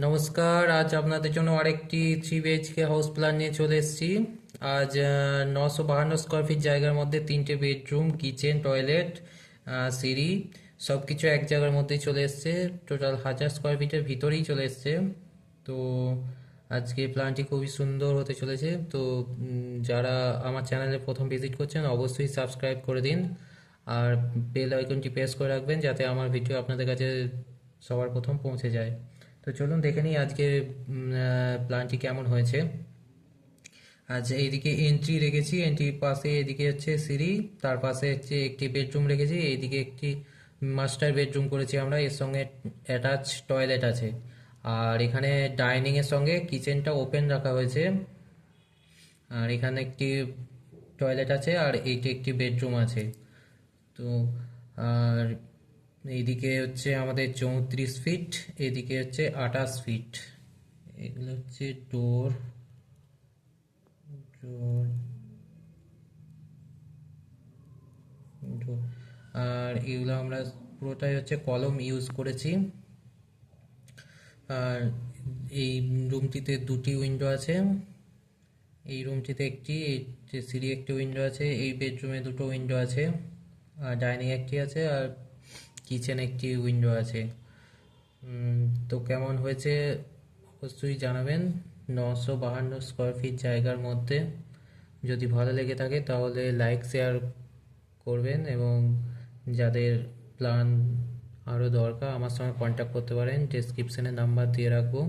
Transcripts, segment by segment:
নমস্কার, আজ আপনাদের জন্য আরেকটি 3 BHK হাউস প্ল্যান নিয়ে চলে এসেছি। আজ 952 স্কোয়ার ফিট জায়গার মধ্যে 3টে বেডরুম, কিচেন, টয়লেট, সিঁড়ি সব কিছু এক জায়গার মধ্যেই চলে এসছে। টোটাল 1000 স্কোয়ার ফিটের ভিতরেই চলে এসছে। তো আজকে প্ল্যানটি খুবই সুন্দর হতে চলেছে। তো যারা আমার চ্যানেলে প্রথম ভিজিট করছেন অবশ্যই সাবস্ক্রাইব করে দিন, আর বেল আইকনটি প্রেস করে রাখবেন যাতে আমার ভিডিও আপনাদের কাছে সবার প্রথম পৌঁছে যায়। তো চলুন দেখে নিই আজকে প্ল্যানটি কেমন হয়েছে। আজ এইদিকে এন্ট্রি রেখেছি, এন্ট্রির পাশে এদিকে হচ্ছে সিঁড়ি, তার পাশে হচ্ছে একটি বেডরুম রেখেছি, এইদিকে একটি মাস্টার বেডরুম করেছি আমরা, এর সঙ্গে অ্যাটাচ টয়লেট আছে। আর এখানে ডাইনিং এর সঙ্গে কিচেনটা ওপেন রাখা হয়েছে। আর এখানে একটি টয়লেট আছে, আর এইটি একটি বেডরুম আছে। তো আর এইদিকে হচ্ছে আমাদের 34 ফিট, এদিকে হচ্ছে 28 ফিট। এগুলো হচ্ছে ডোর ডোর ডোর আর এগুলো আমরা পুরোটাই হচ্ছে কলম ইউজ করেছি। আর এই রুমটিতে দুটি উইন্ডো আছে, এই রুমটিতে একটি, এই যে সিঁড়ি একটি উইন্ডো আছে, এই বেডরুমে দুটো উইন্ডো আছে, আর ডাইনিং একটি আছে, আর কিচেন একটি উইন্ডো আছে। তো কেমন হয়েছে অবশ্যই জানাবেন। 952 স্কোয়ার ফিট জায়গার মধ্যে যদি ভালো লেগে থাকে তাহলে লাইক শেয়ার করবেন, এবং যাদের প্ল্যান আরও দরকার আমার সঙ্গে কন্ট্যাক্ট করতে পারেন, ডেসক্রিপশনে নাম্বার দিয়ে রাখবো।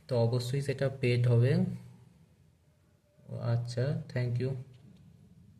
তো অবশ্যই সেটা পেড হবে। আচ্ছা, থ্যাংক ইউ।